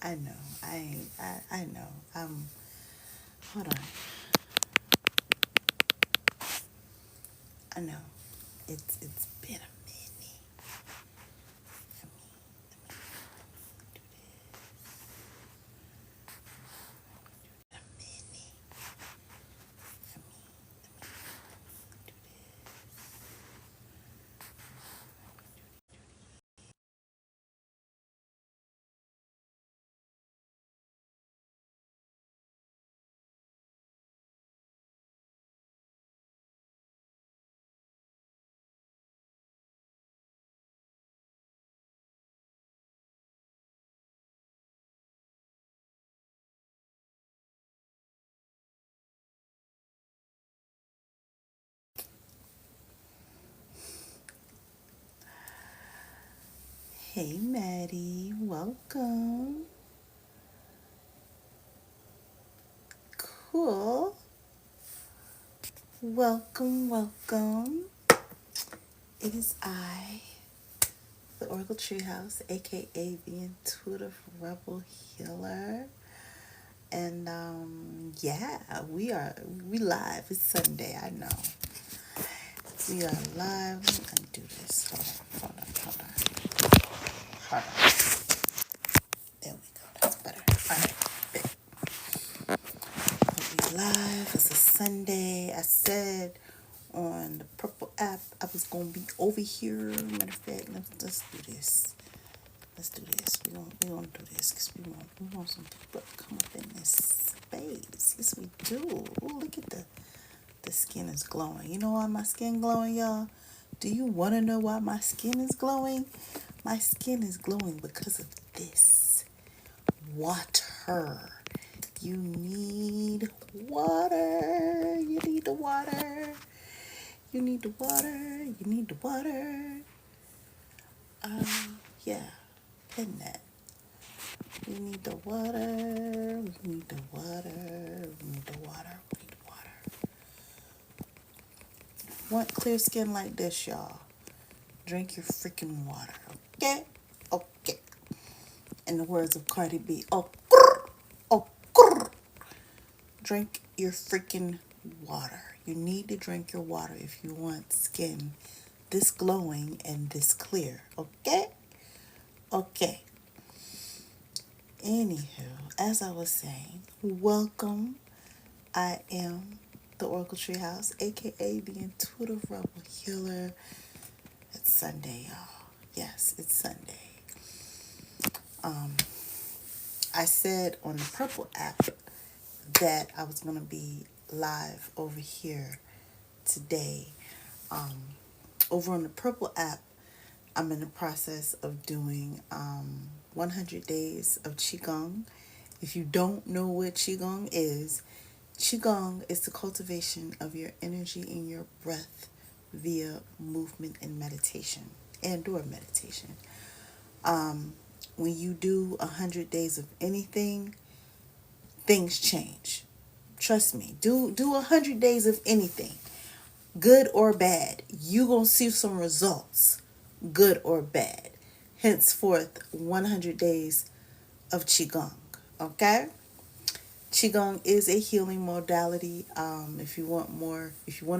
I know. I know. Hold on. I know. It's been a minute. A minute. Hey, Maddie. Welcome. Cool. Welcome, welcome. It is I, the Oracle Treehouse, aka the Intuitive Rebel Healer. And yeah, we live. It's Sunday, I know. We are live. Let me undo this. Hold on. There we go. That's better. All right. We live. It's a Sunday. I said on the Purple app I was gonna be over here. Matter of fact, let's do this. Let's do this. We gonna do this because we want some people to come up in this space. Yes, we do. Ooh, look at the skin is glowing. You know why my skin glowing, y'all? Do you want to know why my skin is glowing? My skin is glowing because of this water. You need water. You need the water. You need the water. You need the water. Yeah, isn't that? We need the water. We need the water. We need the water. We need the water. Want clear skin like this, y'all? Drink your freaking water, okay? Okay. In the words of Cardi B, oh, grr, oh, grr. Drink your freaking water. You need to drink your water if you want skin this glowing and this clear, okay? Okay. Anywho, as I was saying, welcome. I am the Oracle Treehouse, aka the Intuitive Rebel Healer. It's Sunday, y'all. Yes, it's Sunday. I said on the Purple app that I was going to be live over here today. Um, Over on the Purple app, I'm in the process of doing 100 days of Qigong. If you don't know what Qigong is the cultivation of your energy and your breath via movement and meditation or meditation. When you do 100 days of anything, things change. Trust me. Do 100 days of anything, good or bad. You gonna see some results, good or bad. Henceforth, 100 days of qigong. Okay. Qigong is a healing modality. If you want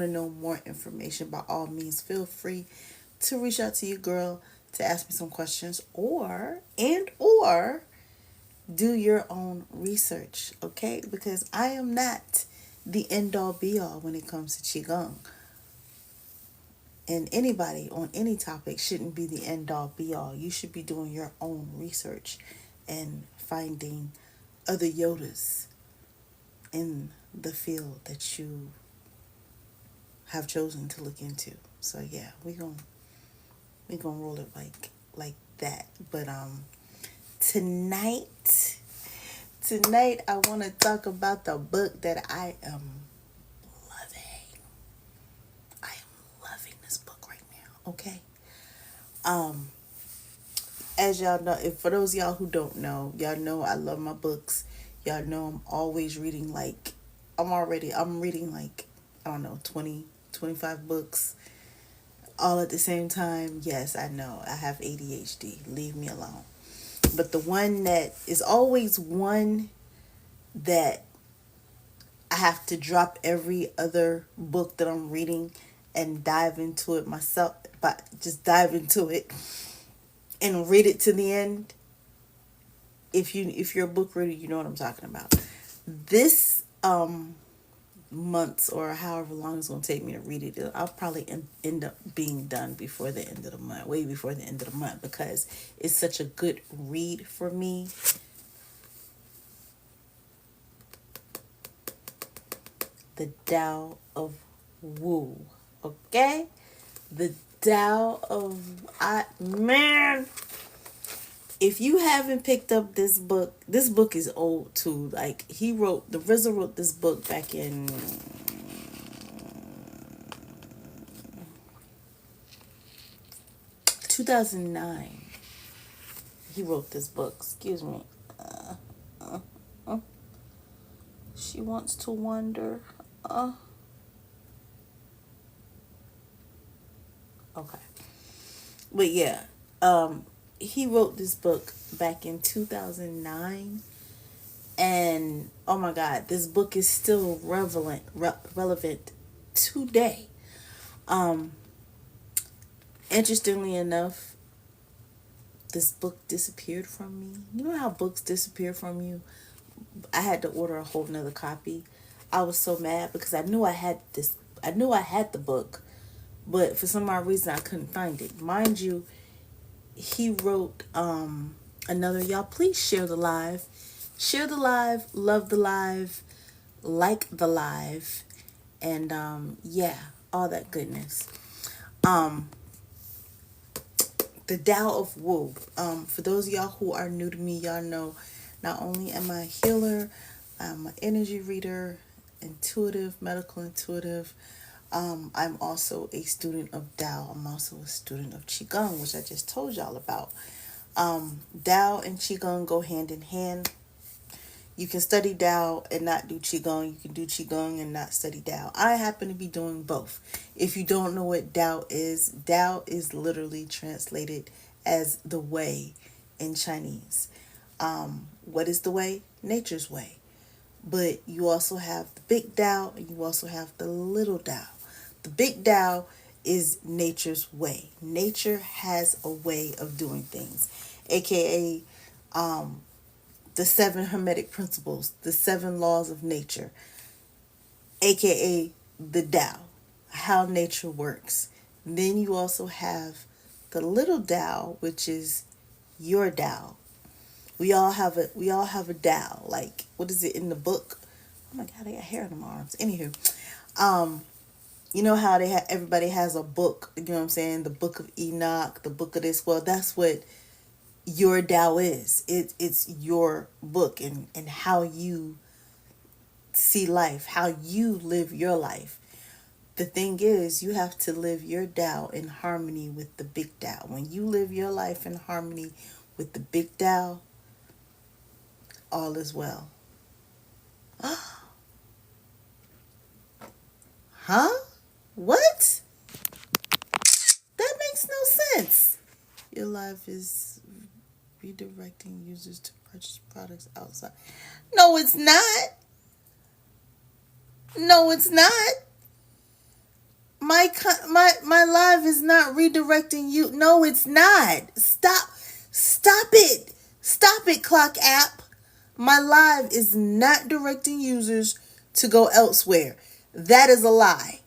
to know more information, by all means, feel free to reach out to your girl to ask me some questions, or do your own research, okay? Because I am not the end all be all when it comes to Qigong. And anybody on any topic shouldn't be the end all be all. You should be doing your own research and finding other Yodas in the field that you have chosen to look into. So yeah, we gonna roll it like that. But tonight I want to talk about the book that I am loving. I am loving this book right now. Okay. Um, as y'all know, if for those of y'all who don't know, y'all know I love my books. Y'all know I'm always reading I'm reading like, I don't know, 20, 25 books all at the same time. Yes, I know. I have ADHD. Leave me alone. But the one that is always one that I have to drop every other book that I'm reading and dive into it myself, but just dive into it and read it to the end. If you're a book reader, you know what I'm talking about. This months or however long it's going to take me to read it, I'll probably end up being done before the end of the month, way before the end of the month, because it's such a good read for me. The Tao of Wu. Okay? The Tao of man. If you haven't picked up this book is old too. Like the RZA wrote this book back in 2009. He wrote this book. Excuse me. She wants to wander. Okay. But yeah, he wrote this book back in 2009, and oh my god, this book is still relevant today. Um Interestingly enough, this book disappeared from me. You know how books disappear from you? I had to order a whole nother copy. I was so mad because I knew I had the book, but for some odd reason I couldn't find it. Mind you, he wrote another, y'all please share the live. Share the live, love the live, like the live, and yeah, all that goodness. The Tao of Wu. For those of y'all who are new to me, y'all know not only am I a healer, I'm an energy reader, intuitive, medical intuitive. I'm also a student of Tao. I'm also a student of Qigong, which I just told y'all about. Tao and Qigong go hand in hand. You can study Tao and not do Qigong. You can do Qigong and not study Tao. I happen to be doing both. If you don't know what Tao is literally translated as the way in Chinese. What is the way? Nature's way. But you also have the big Tao and you also have the little Tao. The big Tao is nature's way. Nature has a way of doing things, aka the 7 Hermetic principles, the 7 laws of nature, aka the Tao, how nature works. Then you also have the little Tao, which is your Tao. We all have a Tao. Like, what is it in the book? Oh my god, I got hair on my arms. Anywho, you know how everybody has a book, you know what I'm saying? The book of Enoch, the book of this. Well, that's what your Tao is. It's your book and how you see life, how you live your life. The thing is, you have to live your Tao in harmony with the big Tao. When you live your life in harmony with the big Tao, all is well. Huh? What? That makes no sense. Your life is redirecting users to purchase products outside. No, it's not. No, it's not. My live is not redirecting you. No, it's not. Stop it. Stop it, Clock app. My live is not directing users to go elsewhere. That is a lie.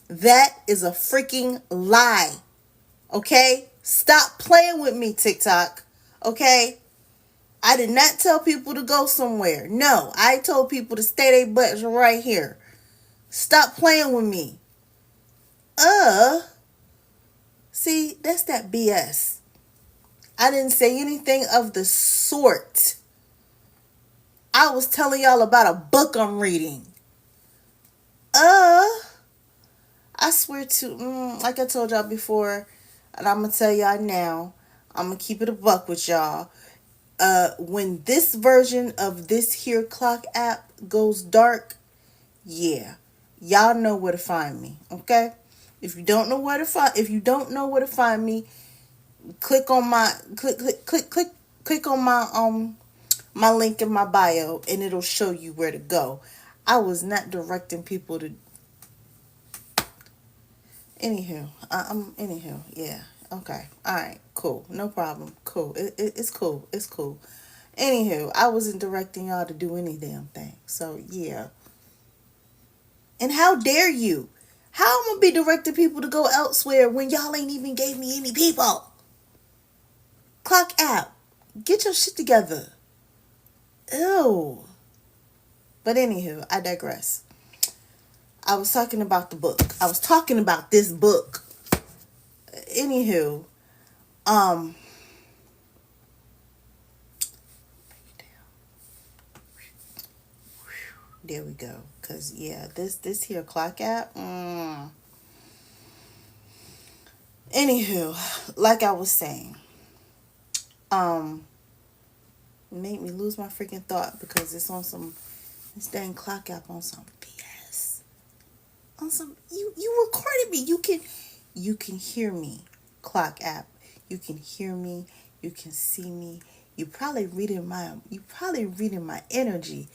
That is a freaking lie. Okay? Stop playing with me, TikTok. Okay? I did not tell people to go somewhere. No, I told people to stay their butts right here. Stop playing with me. See, that's that BS. I didn't say anything of the sort. I was telling y'all about a book I'm reading. I swear to, like I told y'all before, and I'm going to tell y'all now, I'm going to keep it a buck with y'all. When this version of this here clock app goes dark, yeah, y'all know where to find me, okay? If you don't know where to find me, click Click on my link in my bio and it'll show you where to go. I was not directing people to. Anywho, anywho, yeah. Okay. All right. Cool. No problem. Cool. It's cool. It's cool. Anywho, I wasn't directing y'all to do any damn thing. So yeah. And how dare you? How I'm gonna be directing people to go elsewhere when y'all ain't even gave me any people? Clock app. Get your shit together. Ew. But anywho, I digress. I was talking about the book. I was talking about this book. Anywho, um, there we go. Cause yeah, this here clock app. Anywho, like I was saying, um, made me lose my freaking thought because it's on some this dang clock app on some BS. On some you recorded me. You can hear me. Clock app. You can hear me. You can see me. You probably reading my energy.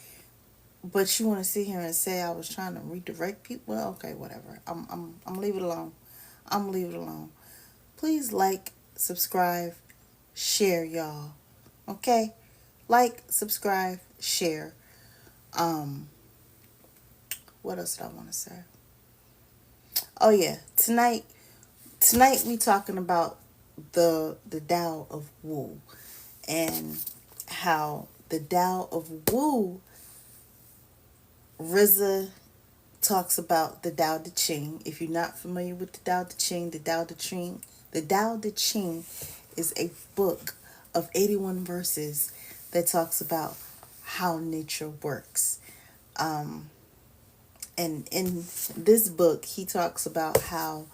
But you want to sit here and say I was trying to redirect people? Well, okay, whatever. I'm leave it alone. I'm leave it alone. Please like, subscribe, share, y'all. Okay, like, subscribe, share. Um, what else did I want to say? Oh yeah, tonight we talking about the Tao of Wu and how the Tao of Wu. RZA talks about the Tao Te Ching. If you're not familiar with the Tao Te Ching, the Tao Te Ching is a book of 81 verses that talks about how nature works. And in this book, he talks about how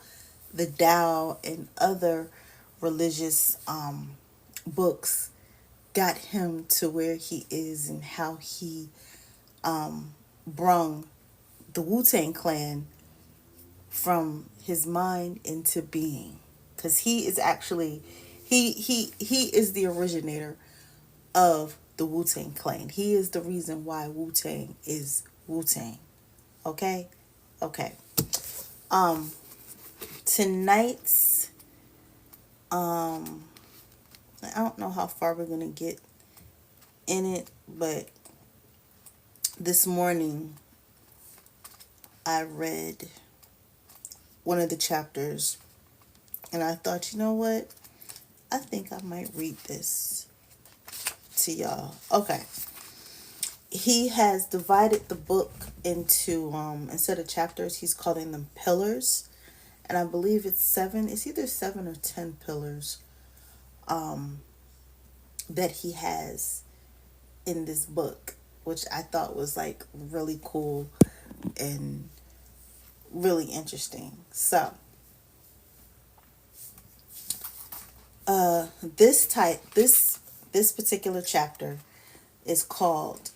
the Tao and other religious books got him to where he is and how he brung the Wu-Tang Clan from his mind into being, because he is actually he is the originator of the Wu-Tang Clan. He is the reason why Wu-Tang is Wu-Tang. Okay? Okay. Um tonight's I don't know how far we're going to get in it, but this morning I read one of the chapters and I thought, you know what? I think I might read this to y'all. Okay. He has divided the book into instead of chapters, he's calling them pillars. And I believe it's either 7 or 10 pillars that he has in this book, which I thought was like really cool and really interesting. So, this particular chapter is called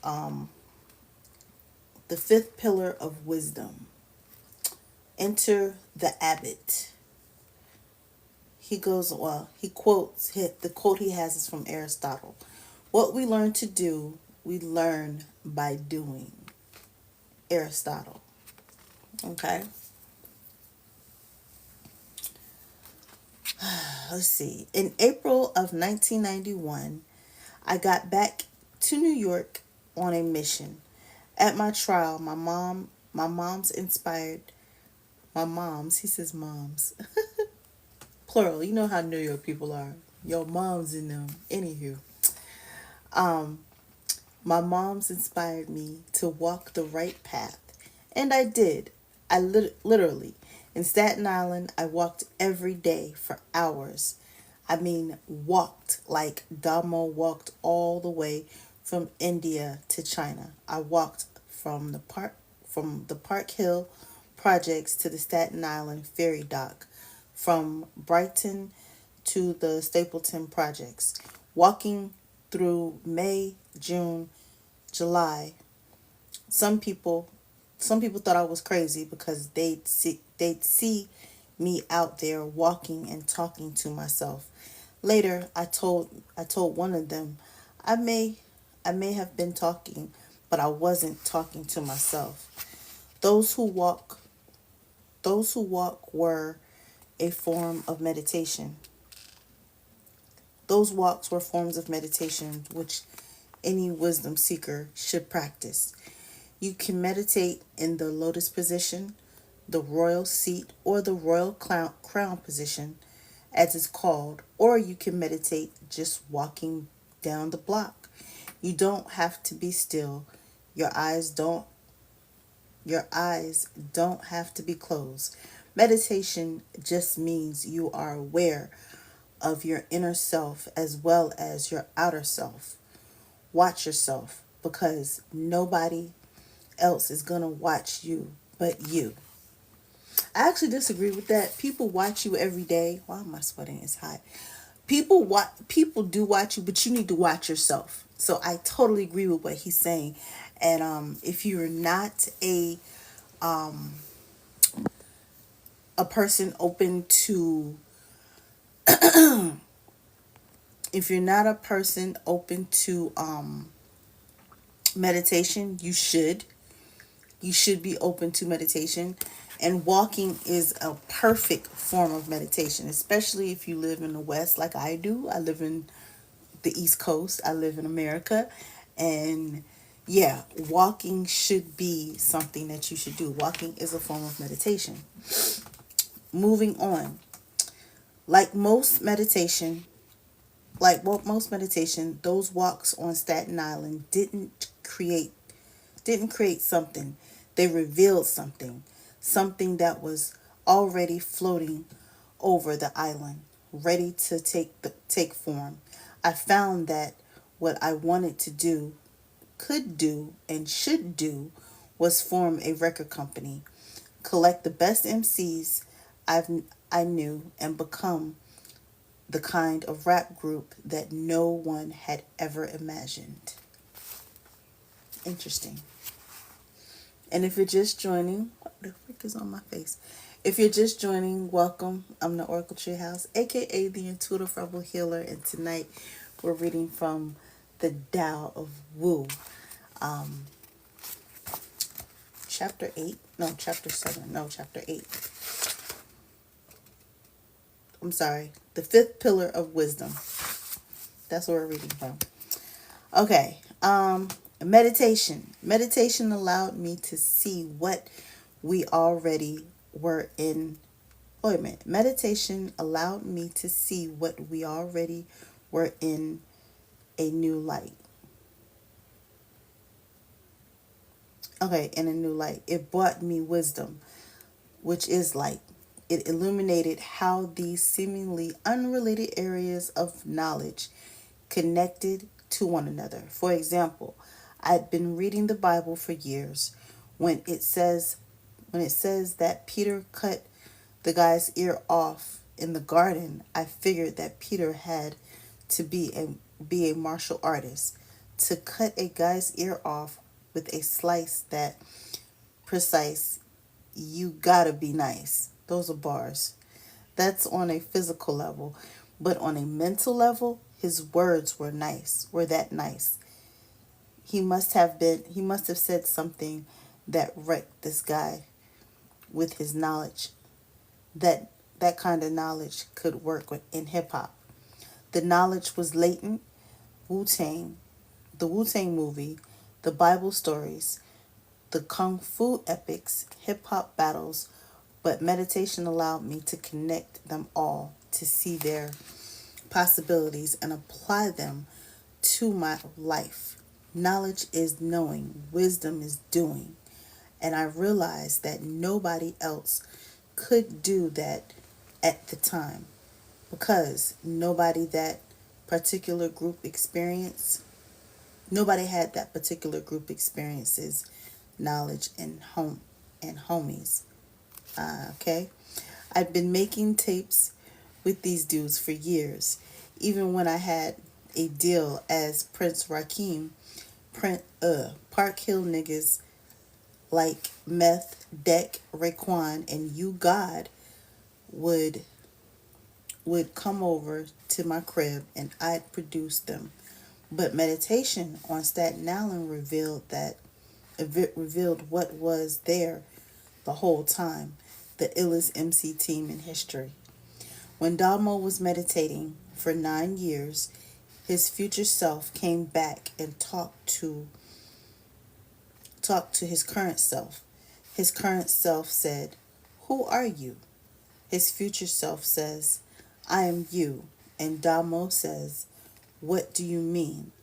the fifth pillar of wisdom. Enter the abbot. He goes, well, he quotes, the quote he has is from Aristotle. What we learn to do, we learn by doing. Aristotle. Okay? Let's see. In April of 1991, I got back to New York on a mission. At my trial, he says moms, plural. You know how New York people are. Your moms in them. Anywho, my moms inspired me to walk the right path, and I did. I literally, in Staten Island, I walked every day for hours. I mean, walked like Damo walked all the way from India to China. I walked from the Park Hill projects to the Staten Island ferry dock, from Brighton to the Stapleton projects, walking through May, June, July. Some people thought I was crazy because they'd see me out there walking and talking to myself. Later, I told one of them, I may I may have been talking, but I wasn't talking to myself. Those who walk those who walk were a form of meditation. Those walks were forms of meditation which any wisdom seeker should practice. You can meditate in the lotus position, the royal seat, or the royal crown position, as it's called, or you can meditate just walking down the block. You don't have to be still. Your eyes don't your eyes don't have to be closed. Meditation just means you are aware of your inner self as well as your outer self. Watch yourself because nobody else is going to watch you but you. I actually disagree with that. People watch you every day. Why am I sweating? It's hot. People do watch you, but you need to watch yourself. So I totally agree with what he's saying. And if you're not a person open to if you're not a person open to meditation, you should be open to meditation. And walking is a perfect form of meditation, especially if you live in the West like I do. I live in the East Coast, I live in America. And yeah, walking should be something that you should do. Walking is a form of meditation. Moving on. Like most meditation, most meditation, those walks on Staten Island didn't create something. They revealed something, something that was already floating over the island, ready to take form. I found that what I wanted to do, could do, and should do was form a record company, collect the best MCs I've I knew, and become the kind of rap group that no one had ever imagined. Interesting. And if you're just joining, what the frick is on my face? If you're just joining, welcome. I'm the OracleTreehouse, aka the Intuitive Rebel Healer, and tonight we're reading from the Tao of Wu, um, chapter 8. No, chapter 7. No, chapter 8. I'm sorry. The fifth pillar of wisdom. That's what we're reading from. Okay. Meditation. Meditation allowed me to see what we already were in. Wait a minute. Meditation allowed me to see what we already were in a new light. Okay, in a new light. It brought me wisdom, which is light. It illuminated how these seemingly unrelated areas of knowledge connected to one another. For example, I'd been reading the Bible for years. When it says that Peter cut the guy's ear off in the garden, I figured that Peter had to be a martial artist. To cut a guy's ear off with a slice that precise, you gotta be nice. Those are bars. That's on a physical level. But on a mental level, his words were that nice. He must have said something that wrecked this guy with his knowledge. That kind of knowledge could work in hip hop. The knowledge was latent. Wu Tang, the Wu Tang movie, the Bible stories, the kung fu epics, hip hop battles, but meditation allowed me to connect them all, to see their possibilities and apply them to my life. Knowledge is knowing, wisdom is doing. And I realized that nobody else could do that at the time, because nobody had that particular group experiences, knowledge, and homies. Okay? I'd been making tapes with these dudes for years, even when I had a deal as Prince Rakim. Park Hill niggas like Meth, Deck, Raekwon, and You God would would come over to my crib and I'd produce them. But meditation on Staten Island revealed what was there the whole time, the illest MC team in history. When Dalmo was meditating for 9 years, his future self came back and talked to his current self. His current self said, "Who are you?" His future self says, "I am you." And Dalmo says, "What do you mean?"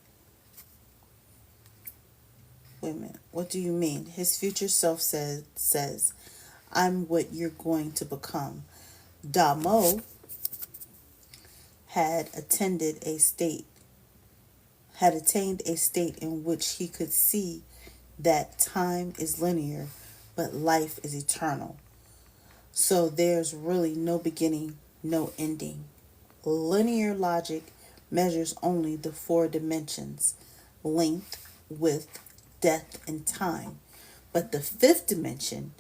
Wait a minute. What do you mean? His future self says, "I'm what you're going to become." Dalmo had attended a state had attained a state in which he could see that time is linear, but life is eternal. So there's really no beginning, no ending. Linear logic measures only the four dimensions: length, width, depth, and time. But the fifth dimension,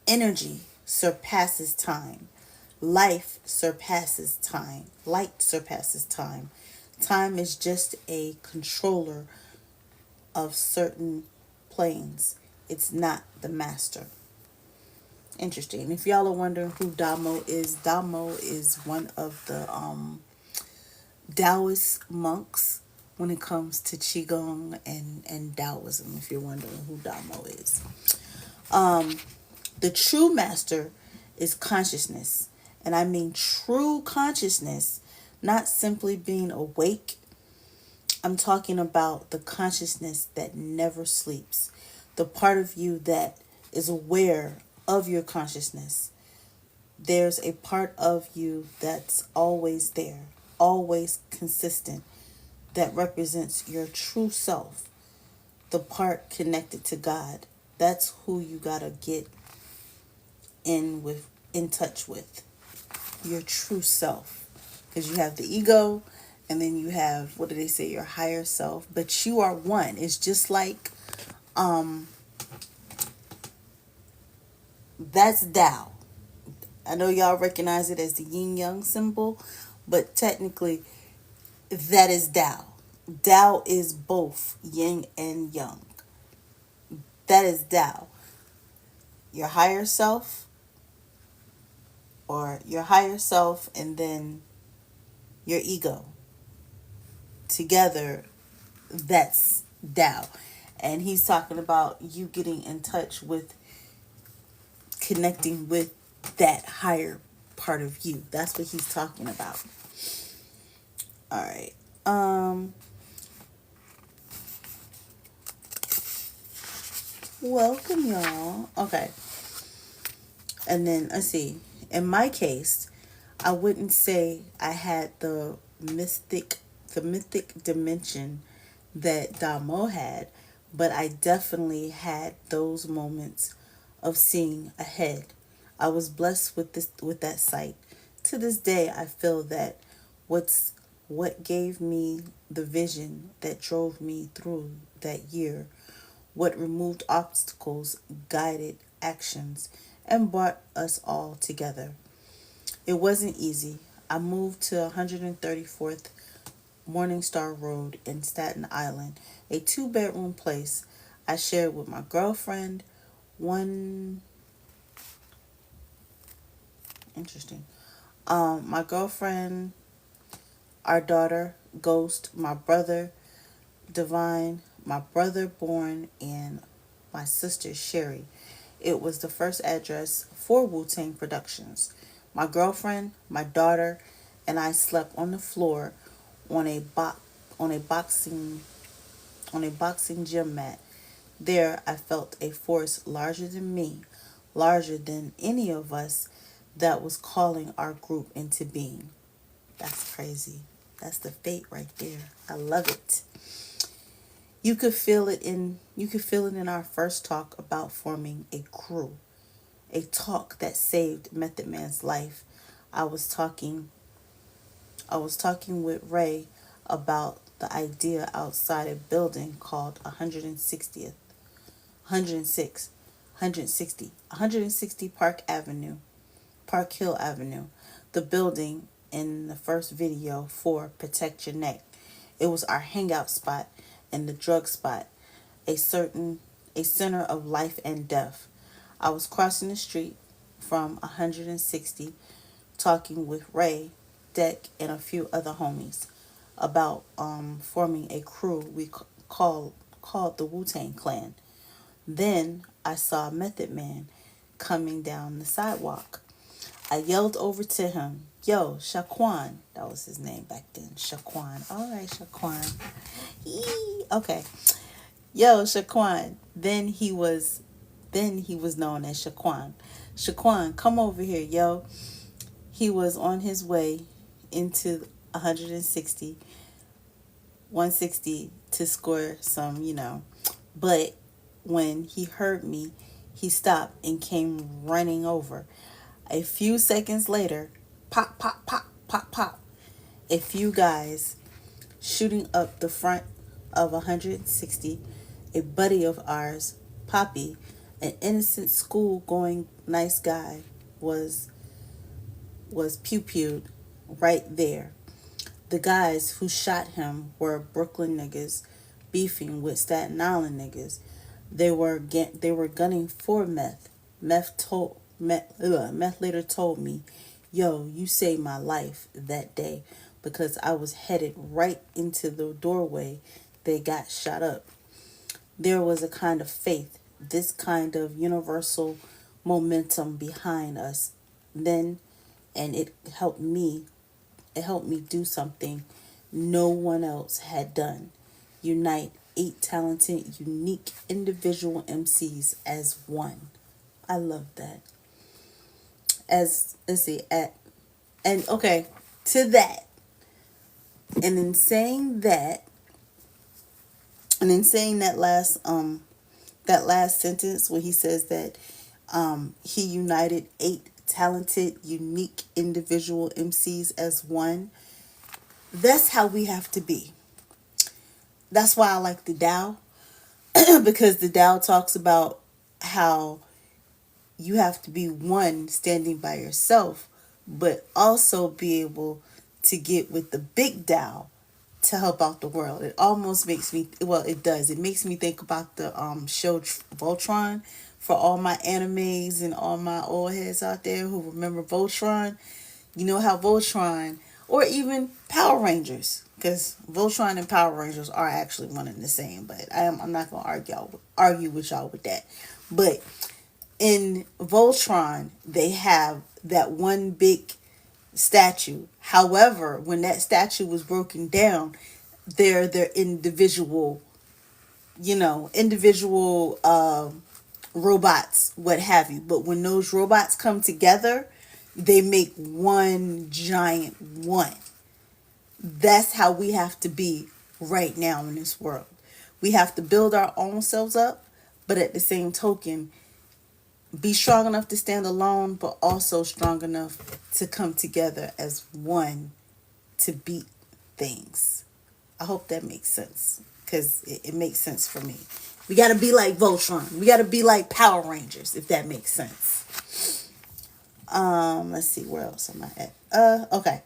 energy, surpasses time. Life surpasses time. Light surpasses time. Time is just a controller of certain planes. It's not the master. Interesting. If y'all are wondering who Damo is one of the Taoist monks when it comes to Qigong and Taoism, if you're wondering who Damo is. The true master is consciousness. And I mean true consciousness, not simply being awake. I'm talking about the consciousness that never sleeps. The part of you that is aware of your consciousness. There's a part of you that's always there, always consistent, that represents your true self, the part connected to God. That's who you gotta get in touch with, your true self. Because you have the ego, and then you have, what do they say, your higher self. But you are one. It's just like, that's Tao. I know y'all recognize it as the yin yang symbol, but technically that is Tao. Tao is both yin and yang. That is Tao. Your higher self, or your higher self, and then your ego. Together, that's Tao. And he's talking about you getting in touch with, connecting with that higher part of you. That's what he's talking about. All right. Welcome, y'all. Okay. And then let's see. In my case, I wouldn't say I had the mythic dimension that Damo had, but I definitely had those moments of seeing ahead. I was blessed with that sight. To this day, I feel that what's what gave me the vision that drove me through that year, what removed obstacles, guided actions, and brought us all together. It wasn't easy. I moved to 134th Morningstar Road in Staten Island, a two-bedroom place I shared with my girlfriend. One interesting. My girlfriend, our daughter, Ghost, my brother, Divine, my brother, Born, and my sister, Sherry. It was the first address for Wu-Tang Productions. My girlfriend, my daughter, and I slept on the floor on a bo- on a boxing on a boxing gym mat. There I felt a force larger than me, larger than any of us, that was calling our group into being. That's crazy. That's the fate right there. I love it. You could feel it in our first talk about forming a crew. A talk that saved Method Man's life. I was talking I was talking with Ray about the idea outside a building called 106, 160 Park Hill Avenue. The building in the first video for Protect Your Neck. It was our hangout spot and the drug spot, a certain a center of life and death. I was crossing the street from 160 talking with Ray, Deck, and a few other homies about forming a crew we called the Wu-Tang Clan. Then I saw Method Man coming down the sidewalk. I yelled over to him, "Yo, Shaquan." That was his name back then. Shaquan. All right, Shaquan. Okay. Yo, Shaquan. Then he was known as Shaquan. Shaquan, come over here, yo. He was on his way into 160, 160 to score some, But when he heard me, he stopped and came running over. A few seconds later, pop, pop, pop, pop, pop. A few guys shooting up the front of 160. A buddy of ours, Poppy, an innocent school going nice guy, was pew-pewed right there. The guys who shot him were Brooklyn niggas beefing with Staten Island niggas. They were gunning for meth. Meth later told me, "Yo, you saved my life that day because I was headed right into the doorway. They got shot up." There was a kind of faith, this kind of universal momentum behind us then, and it helped me do something no one else had done. Unite 8 talented, unique individual MCs as one. I love that. As let's see at and okay, to that. And in saying that that last sentence when he says that he united 8 talented, unique individual MCs as one, that's how we have to be. That's why I like the Tao, because the Tao talks about how you have to be one standing by yourself, but also be able to get with the big Tao to help out the world. It almost makes me, well, it does. It makes me think about the show Voltron. For all my animes and all my old heads out there who remember Voltron, you know how Voltron, or even Power Rangers, because Voltron and Power Rangers are actually one and the same. But I'm not gonna argue with y'all with that. But in Voltron, they have that one big statue. However, when that statue was broken down, they're individual, individual robots, what have you. But when those robots come together, they make one giant one. That's how we have to be right now in this world. We have to build our own selves up, but at the same token, be strong enough to stand alone, but also strong enough to come together as one to beat things. I hope that makes sense, because it makes sense for me. We got to be like Voltron. We got to be like Power Rangers, if that makes sense. Let's see, where else am I at? Okay.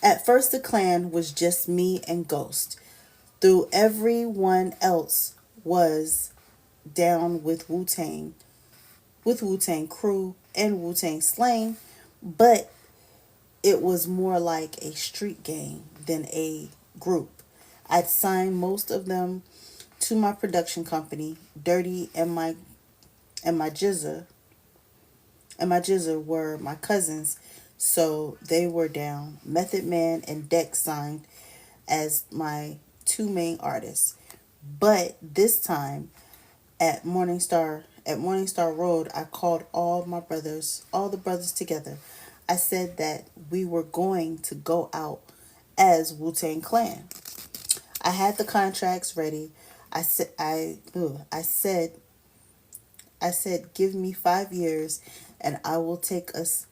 At first, the clan was just me and Ghost. Through everyone else was down with Wu-Tang Crew and Wu-Tang Slang, but it was more like a street gang than a group. I'd signed most of them to my production company. Dirty and my Jizzer were my cousins, so they were down. Method Man and Deck signed as my 2 main artists. But this time at Morningstar Road, I called all the brothers together. I said that we were going to go out as Wu-Tang Clan. I had the contracts ready. I said, give me 5 years and I will take us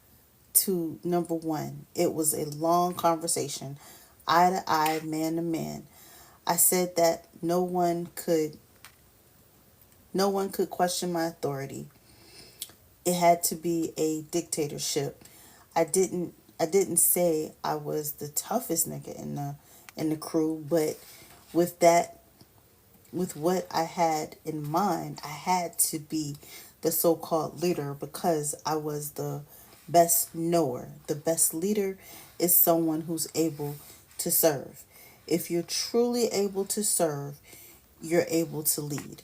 to number one. It was a long conversation, eye to eye, man to man. I said that no one could question my authority. It had to be a dictatorship. I didn't didn't say I was the toughest nigga in the crew, but with that, with what I had in mind, I had to be the so-called leader because I was the best knower. The best leader is someone who's able to serve. If you're truly able to serve, you're able to lead.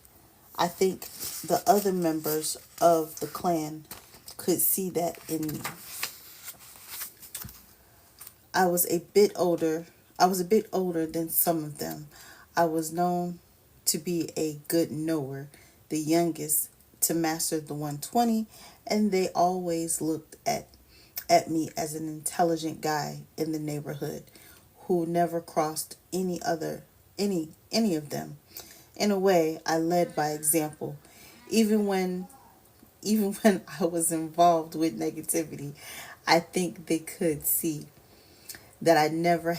I think the other members of the clan could see that in me. I was a bit older. I was a bit older than some of them. I was known to be a good knower, the youngest to master the 120, and they always looked at me as an intelligent guy in the neighborhood who never crossed any of them. In a way, I led by example. Even when even when I was involved with negativity, I think they could see that I never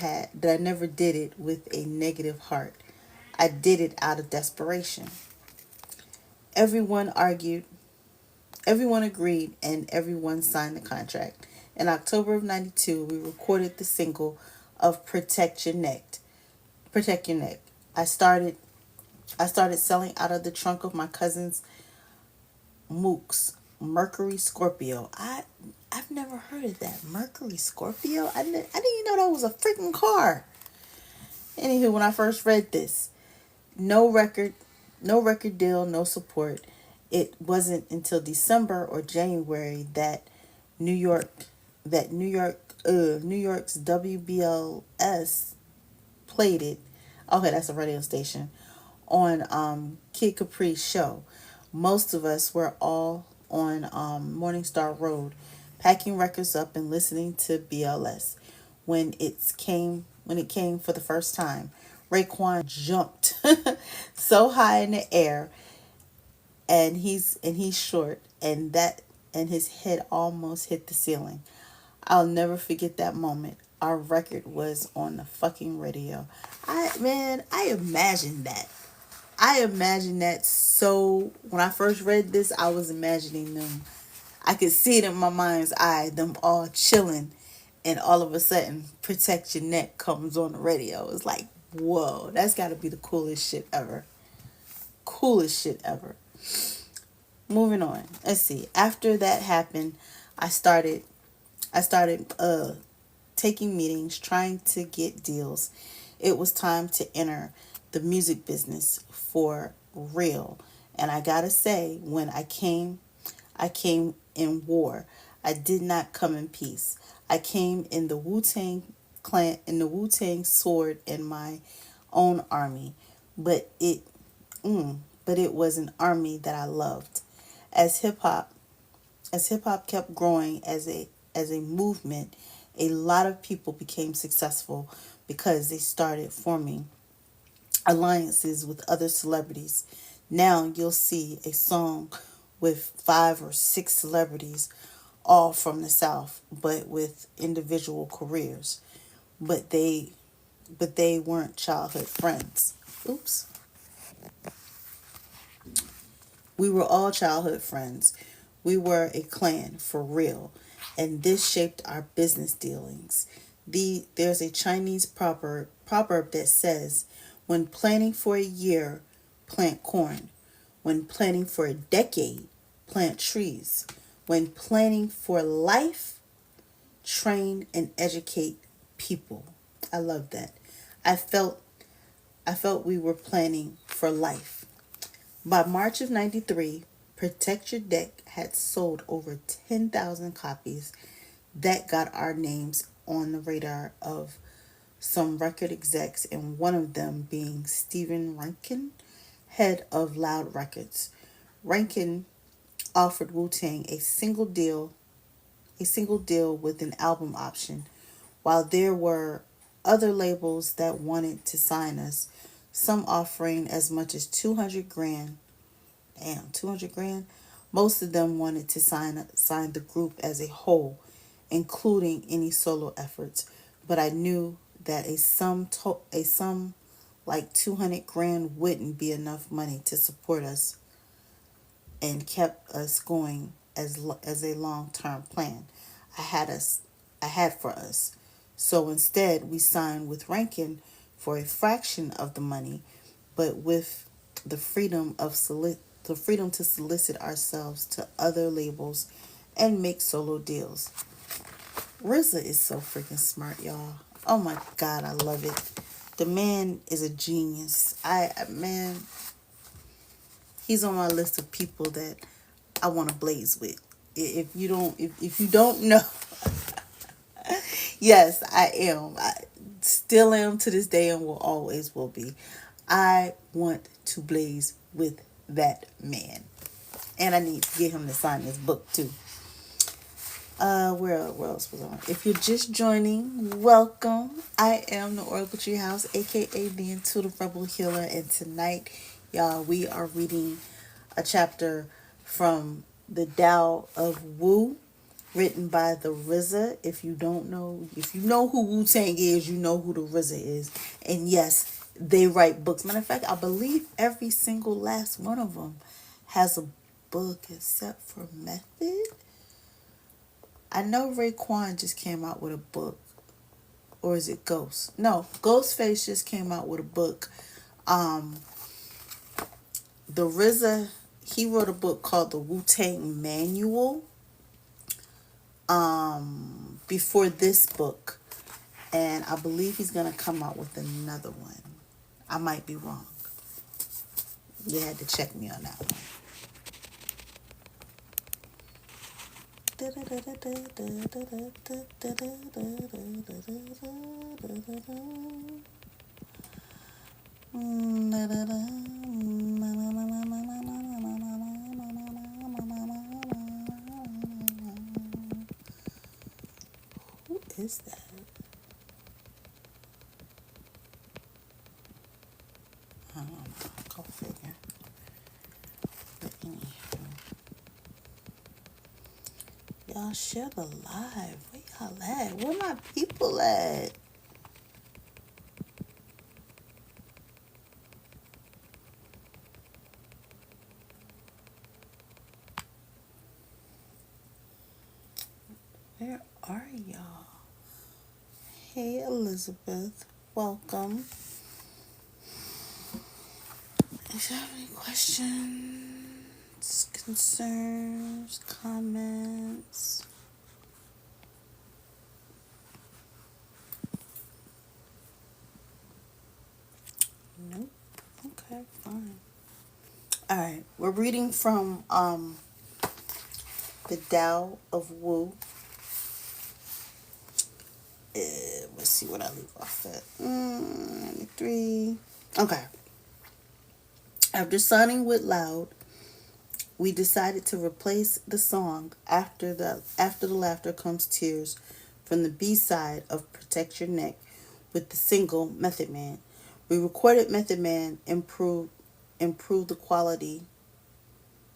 did it with a negative heart. I did it out of desperation. Everyone argued, everyone agreed, and everyone signed the contract. In October of 92, we recorded the single of Protect Your Neck. Protect Your Neck. I started I started selling out of the trunk of my cousin's Mook's Mercury Scorpio. I've never heard of that. Mercury Scorpio? I didn't even know that was a freaking car. Anywho, when I first read this, no record, no record deal, no support. It wasn't until December or January that New York, New York's WBLS played it. Okay, that's a radio station on Kid Capri's show. Most of us were all on Morningstar Road, packing records up and listening to BLS. When it came for the first time, Raekwon jumped so high in the air, and he's short, and his head almost hit the ceiling. I'll never forget that moment. Our record was on the fucking radio. I imagined that. I imagined that. So when I first read this, I was imagining them. I could see it in my mind's eye, them all chilling, and all of a sudden, Protect Your Neck comes on the radio. It's like, whoa, that's got to be the coolest shit ever. Coolest shit ever. Moving on. Let's see. After that happened, I started I started taking meetings, trying to get deals. It was time to enter the music business for real. And I gotta say, when I came in war. I did not come in peace. I came in the Wu Tang clan, in the Wu Tang sword in my own army, but but it was an army that I loved. As hip hop, as hip hop kept growing as a movement, a lot of people became successful because they started forming alliances with other celebrities. Now you'll see a song with 5 or 6 celebrities, all from the South, but with individual careers. But they weren't childhood friends. Oops. We were all childhood friends. We were a clan for real, and this shaped our business dealings. There's a Chinese proverb that says, "When planning for a year, plant corn. When planning for a decade, plant trees. When planning for life, train and educate people." I love that. I felt I felt we were planning for life. By March of 93, Protect Your Deck had sold over 10,000 copies. That got our names on the radar of some record execs, and one of them being Stephen Rankin, head of Loud Records. Rankin offered Wu-Tang a single deal with an album option, while there were other labels that wanted to sign us, some offering as much as 200 grand. Damn, 200 grand. Most of them wanted to sign the group as a whole, including any solo efforts. But I knew that a sum like 200 grand wouldn't be enough money to support us and kept us going as a long-term plan. I had us I had for us. So instead, we signed with Rankin for a fraction of the money, but with the freedom of the freedom to solicit ourselves to other labels and make solo deals. RZA is so freaking smart, y'all. Oh my god, I love it. The man is a genius. Man, he's on my list of people that I want to blaze with. If you don't know, yes, I am. I still am to this day and will always will be. I want to blaze with that man. And I need to get him to sign this book too. Where else was on? If you're just joining, welcome. I am the Oracle Treehouse, aka the Intuitive Rebel Healer, and tonight, y'all, we are reading a chapter from the Tao of Wu, written by the RZA. If you don't know, if you know who Wu Tang is, you know who the RZA is. And yes, they write books. Matter of fact, I believe every single last one of them has a book except for Method. I know Raekwon just came out with a book. Or is it Ghost? No, Ghostface just came out with a book. Um, the RZA, he wrote a book called The Wu-Tang Manual. Before this book. And I believe he's going to come out with another one. I might be wrong. You had to check me on that one. Who is that? I don't know. Go figure. But anywho, y'all share the live. Where y'all at? Where my people at? Where are y'all? Hey, Elizabeth. Welcome. If you have any questions, concerns, comments. Nope. Okay, fine. All right, we're reading from the Tao of Wu. Let's see what I leave off at. 3. Okay. After signing with Loud, we decided to replace the song After the Laughter Comes Tears from the B-side of Protect Your Neck with the single Method Man. We recorded Method Man, improved the quality.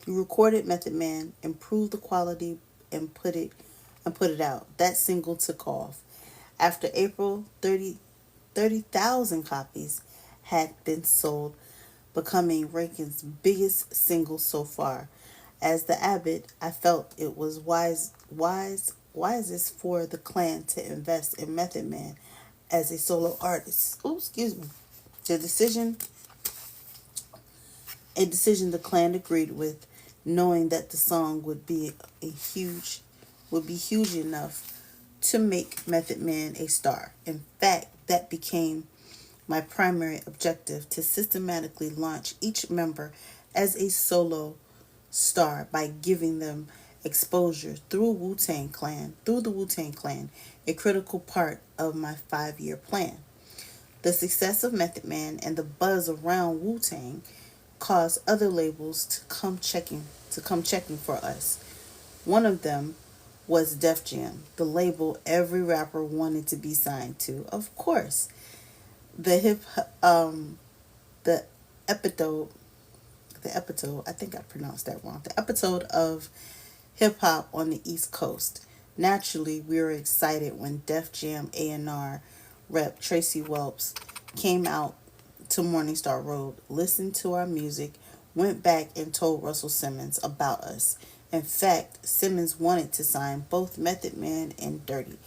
We recorded Method Man, improved the quality, and put it out. That single took off. After April, 30,000 copies had been sold, becoming Rankin's biggest single so far. As the abbot, I felt it was wisest for the clan to invest in Method Man as a solo artist. Oh, excuse me. The decision, a decision the clan agreed with, knowing that the song would be huge enough to make Method Man a star. In fact, that became my primary objective, to systematically launch each member as a solo star by giving them exposure through the Wu-Tang Clan, a critical part of my 5-year plan. The success of Method Man and the buzz around Wu-Tang caused other labels to come checking for us. One of them was Def Jam, the label every rapper wanted to be signed to. Of course, the hip the episode I think I pronounced that wrong. The episode of hip hop on the East Coast. Naturally, we were excited when Def Jam A&R rep Tracy Welps came out to Morningstar Road, listened to our music, went back and told Russell Simmons about us. In fact, Simmons wanted to sign both Method Man and Dirty,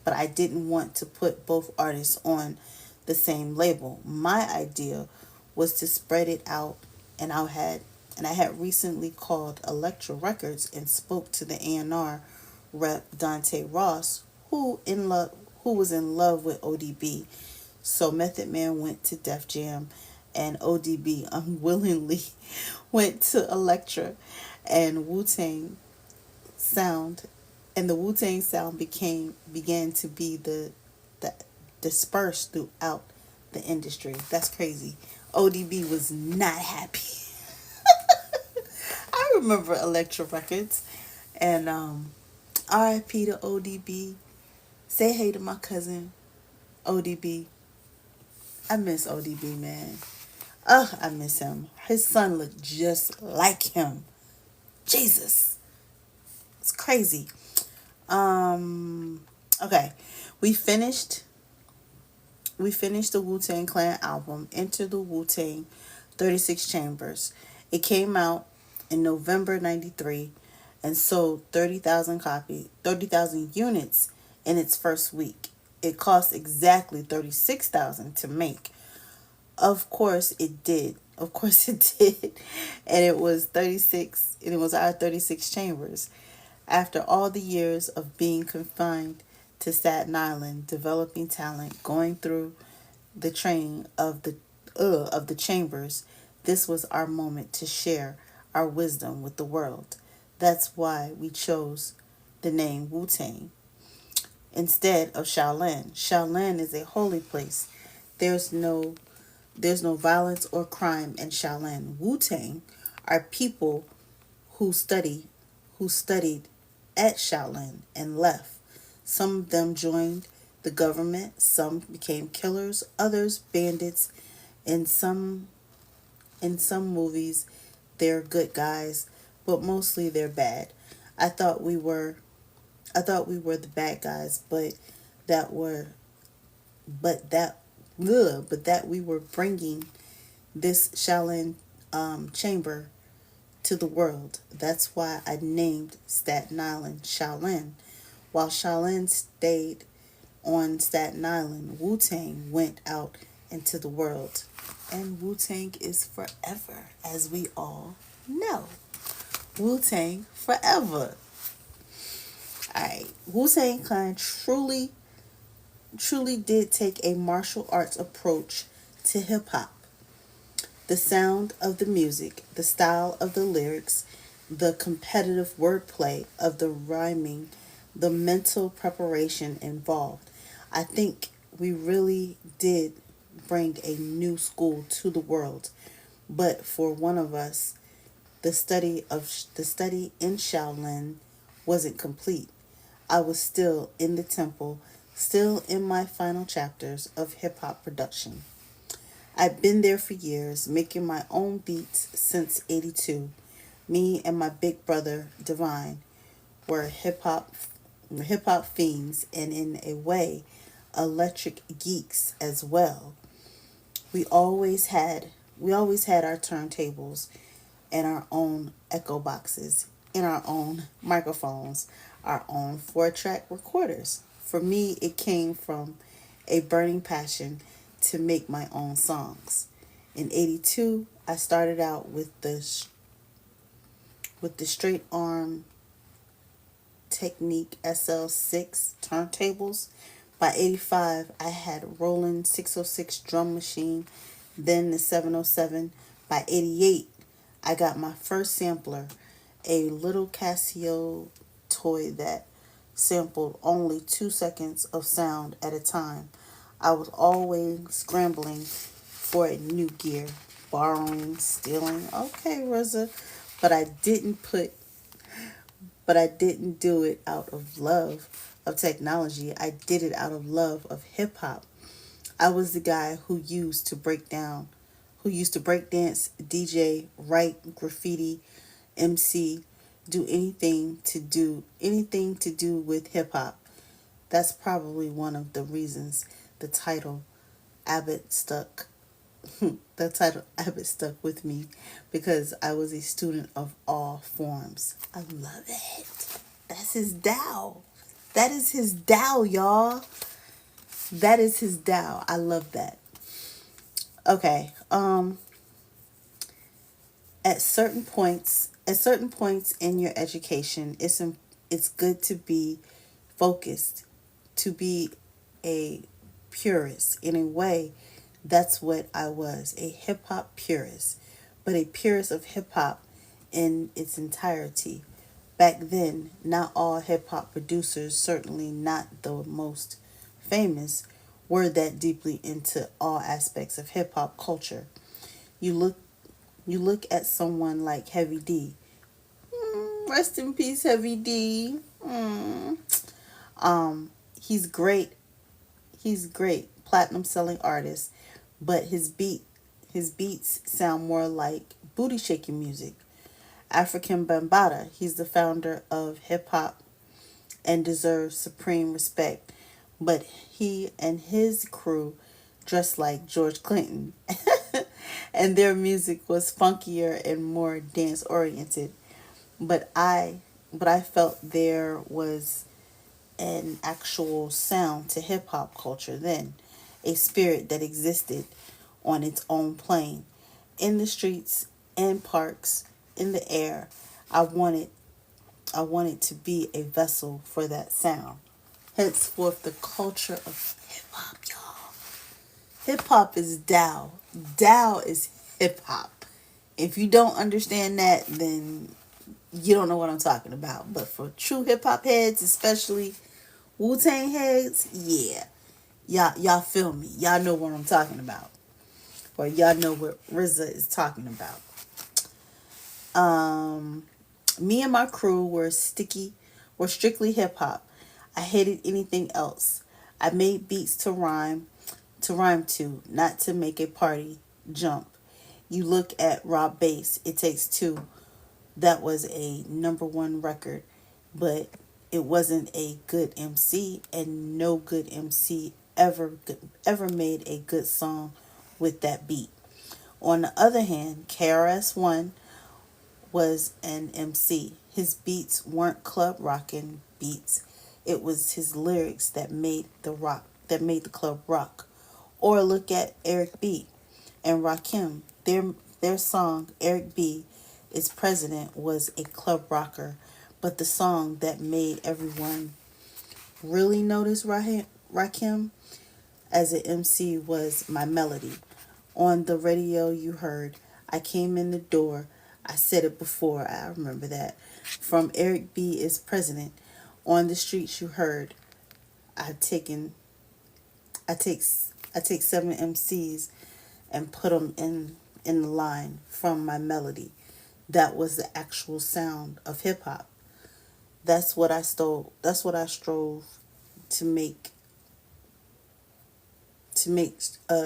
but I didn't want to put both artists on the same label. My idea was to spread it out, and I had recently called Elektra Records and spoke to the A&R rep Dante Ross, who was in love with ODB. So Method Man went to Def Jam, and ODB unwillingly went to Elektra, and Wu Tang sound, and the Wu Tang sound began to be the dispersed throughout the industry. That's crazy. ODB was not happy. I remember Elektra Records, and RIP to ODB. Say hey to my cousin ODB. I miss ODB, man. Ugh, I miss him. His son looked just like him. Jesus, it's crazy. Um, okay, we finished. We finished the Wu Tang Clan album, Enter the Wu Tang 36 Chambers. It came out in November 93 and sold 30,000 units in its first week. It cost exactly 36,000 to make. Of course it did. Of course it did. And it was 36, and it was our 36 chambers. After all the years of being confined to Staten Island, developing talent, going through the training of the chambers, this was our moment to share our wisdom with the world. That's why we chose the name Wu Tang instead of Shaolin. Shaolin is a holy place. There's no there's no violence or crime in Shaolin. Wu Tang are people who study who studied at Shaolin and left. Some of them joined the government, some became killers, others bandits. In some movies they're good guys, but mostly they're bad. I thought we were I thought we were the bad guys, that were but that but that we were bringing this Shaolin chamber to the world. That's why I named Staten Island Shaolin. While Shaolin stayed on Staten Island, Wu Tang went out into the world. And Wu Tang is forever, as we all know. Wu Tang forever. Alright, Wu Tang Clan truly did take a martial arts approach to hip hop. The sound of the music, the style of the lyrics, the competitive wordplay of the rhyming, the mental preparation involved. I think we really did bring a new school to the world. But for one of us, the study in Shaolin wasn't complete. I was still in the temple, still in my final chapters of hip hop production. I've been there for years, making my own beats since '82. Me and my big brother Divine were hip hop fiends, and in a way electric geeks as well. We always had our turntables and our own echo boxes and our own microphones, our own 4-track recorders. For me, it came from a burning passion to make my own songs. In '82, I started out with the straight arm Technique SL6 turntables. By '85, I had Roland 606 drum machine, then the 707. By '88, I got my first sampler, a little Casio toy that sampled only 2 seconds of sound at a time. I was always scrambling for a new gear, borrowing, stealing. Okay, Rosa, but I didn't put but I didn't do it out of love of technology. I did it out of love of hip hop. I was the guy who used to break dance, DJ, write, graffiti, MC, do anything to do with hip hop. That's probably one of the reasons the title Abbott stuck. The title Abbott stuck with me because I was a student of all forms. I love it. That's his Tao. That is his Tao, y'all. That is his Tao. I love that. Okay. At certain points in your education, it's good to be focused, to be a purist. In a way, that's what I was, a hip hop purist, but a purist of hip hop in its entirety. Back then, not all hip hop producers, certainly not the most famous, were that deeply into all aspects of hip hop culture. You look you look at someone like Heavy D. Rest in peace, Heavy D. He's great. He's great, platinum selling artist, but his beats sound more like booty shaking music. African Bambaataa. He's the founder of hip hop and deserves supreme respect. But he and his crew dressed like George Clinton, and their music was funkier and more dance oriented. But I felt there was an actual sound to hip hop culture then, a spirit that existed on its own plane, in the streets, in parks, in the air. I wanted I wanted to be a vessel for that sound. Henceforth, the culture of hip hop, y'all. Hip hop is Tao. Tao is hip hop. If you don't understand that, then you don't know what I'm talking about. But for true hip hop heads, especially Wu Tang heads, yeah, y'all feel me. Y'all know what I'm talking about, or y'all know what RZA is talking about. Um, Me and my crew were strictly hip hop. I hated anything else. I made beats to rhyme to, not to make a party jump. You look at Raw Bass, It Takes Two. That was a number one record, but it wasn't a good MC, and no good MC ever made a good song with that beat. On the other hand, KRS-One was an MC. His beats weren't club rockin' beats. It was his lyrics that made the club rock. Or look at Eric B. and Rakim. Their song Eric B is President was a club rocker, but the song that made everyone really notice Rakim as an MC was My Melody. On the radio, you heard I Came in the Door. I said it before, I remember that. From Eric B is President. On the streets, you heard I've taken, I take, I take seven MCs and put them in the line from My Melody. That was the actual sound of hip hop. That's what I stole. That's what I strove to make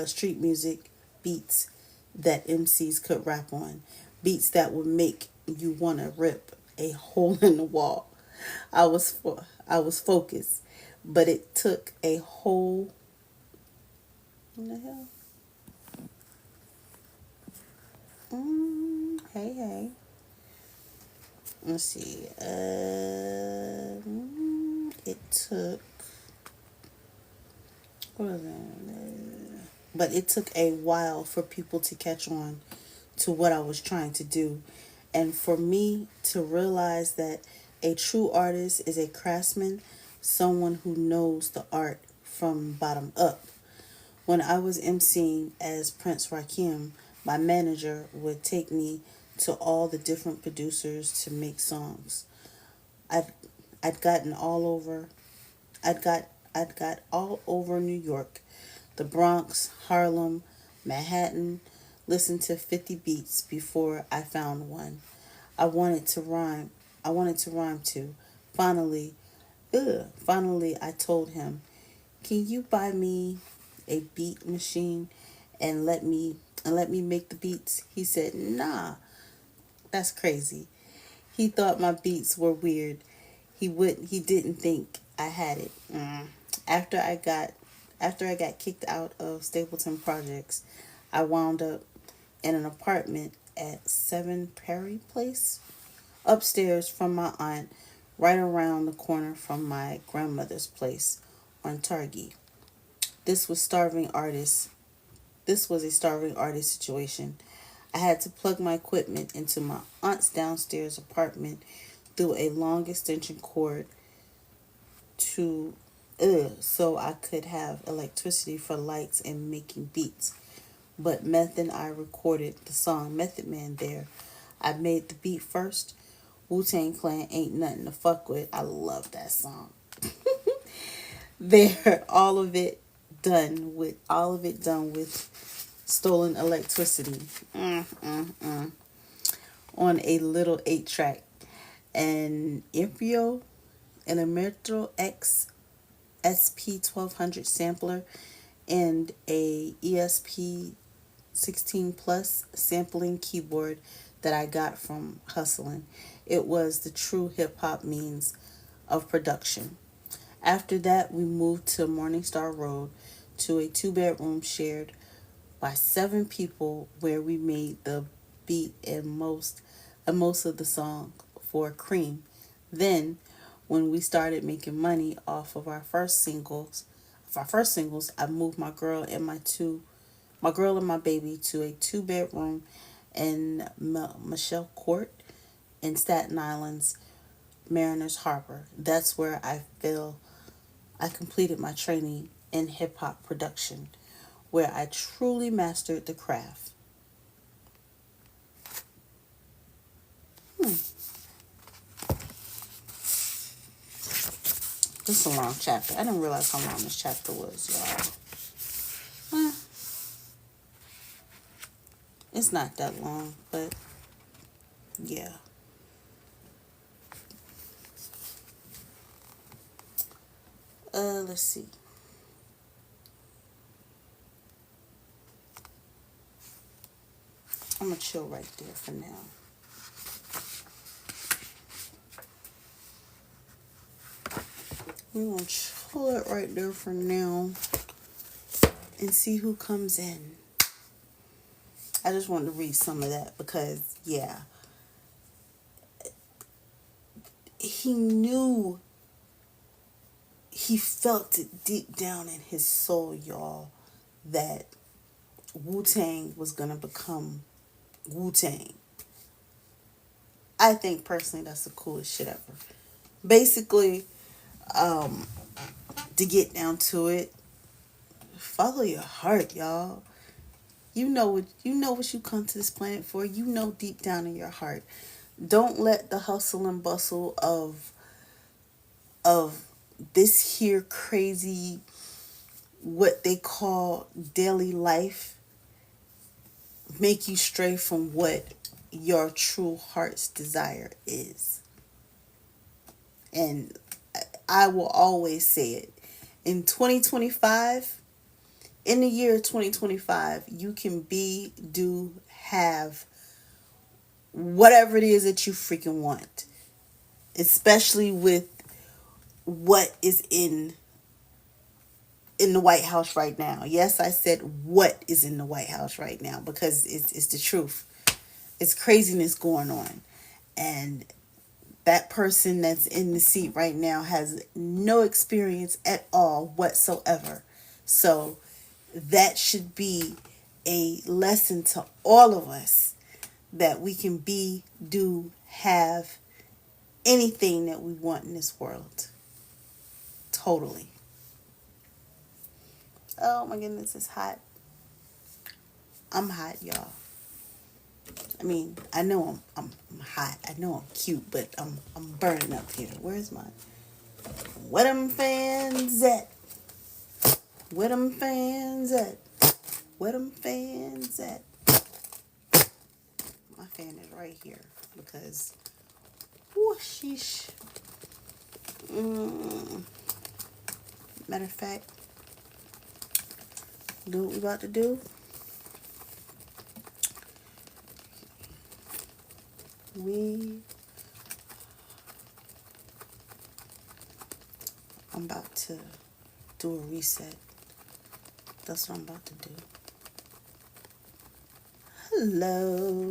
street music beats that MCs could rap on, beats that would make you want to rip a hole in the wall. I was focused, but it took a whole. What the hell? Hey, hey. Let's see. It took. What was that? But it took a while for people to catch on to what I was trying to do, and for me to realize that a true artist is a craftsman, someone who knows the art from bottom up. When I was emceeing as Prince Rakim, my manager would take me to all the different producers to make songs. I'd I'd gotten all over I'd got all over New York, the Bronx, Harlem, Manhattan, listened to 50 beats before I found one. I wanted to rhyme. I wanted to rhyme to. Finally, finally I told him, "Can you buy me a beat machine and let me make the beats?" He said, "Nah, that's crazy." He thought my beats were weird. He didn't think I had it. After I got After I got kicked out of Stapleton Projects, I wound up in an apartment at 7 Perry Place, upstairs from my aunt, right around the corner from my grandmother's place on Targi. This was starving artist. This was a starving artist situation. I had to plug my equipment into my aunt's downstairs apartment through a long extension cord to so I could have electricity for lights and making beats. But Meth and I recorded the song Method Man there. I made the beat first. Wu-Tang Clan ain't nothing to fuck with. I love that song. There, all of it done with stolen electricity. On a little 8-track. An Impio and a Metro X SP1200 sampler and a ESP 16 Plus sampling keyboard that I got from hustling. It was the true hip hop means of production. After that, we moved to Morningstar Road to a 2-bedroom shared by 7 people where we made the beat and most of the song for Cream. Then, when we started making money off of our first singles, I moved my girl and my baby to a 2-bedroom in Michelle Court in Staten Island's Mariners Harbor. That's where I feel I completed my training in hip hop production, where I truly mastered the craft. This is a long chapter. I didn't realize how long this chapter was, y'all. It's not that long, but yeah. Let's see. I'm gonna chill right there for now. We're gonna chill it right there for now and see who comes in. I just wanted to read some of that because, yeah, he knew, he felt it deep down in his soul, y'all, that Wu-Tang was going to become Wu-Tang. I think personally that's the coolest shit ever. Basically, to get down to it, follow your heart, y'all. You know what you come to this planet for. You know deep down in your heart. Don't let the hustle and bustle of this here crazy what they call daily life make you stray from what your true heart's desire is. And I will always say it. In 2025, in the year 2025, you can be, do, have whatever it is that you freaking want. Especially with what is in the White House right now. Yes, I said what is in the White House right now because it's the truth. It's craziness going on. And that person that's in the seat right now has no experience at all whatsoever. So that should be a lesson to all of us that we can be, do, have anything that we want in this world. Totally. Oh my goodness, it's hot. I'm hot, y'all. I mean, I know I'm hot. I know I'm cute, but I'm burning up here. Where's my where them fans at? Where them fans at? Where them fans at? My fan is right here because whooshish. Matter of fact, do what we about to do. I'm about to do a reset. That's what I'm about to do. Hello.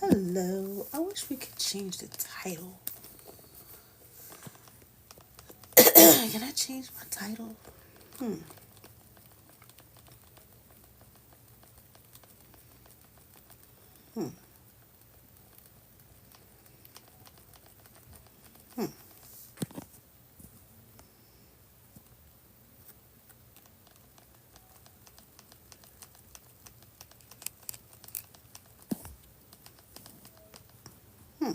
Hello. I wish we could change the title. Can I change my title? Hmm. Hmm. Hmm. Hmm.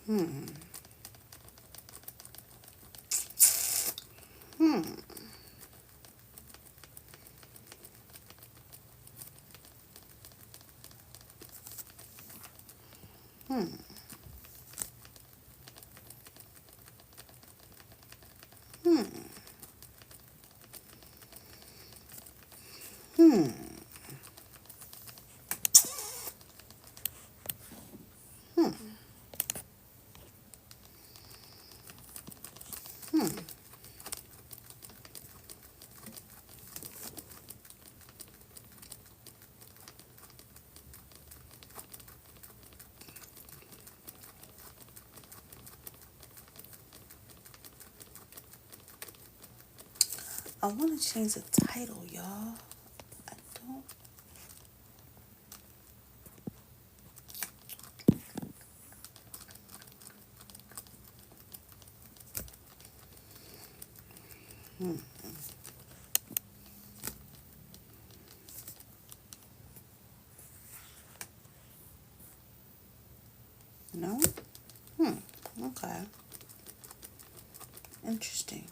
Hmm. Hmm. Hmm. Hmm. Hmm. Hmm. Hmm. I want to change the title, y'all. I don't. Hmm. No? Hmm. Okay. Interesting.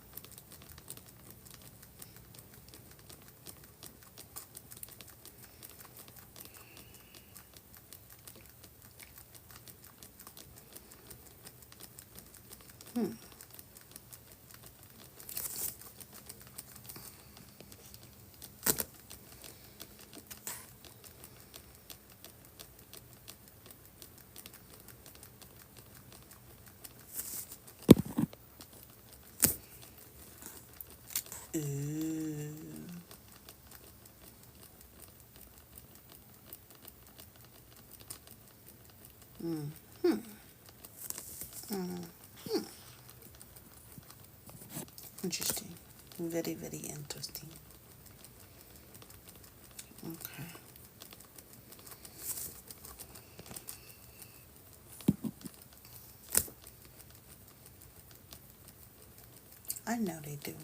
Hmm. Ooh. Hmm. Hmm. Hmm. Interesting. Very, very interesting. Okay. I know they do.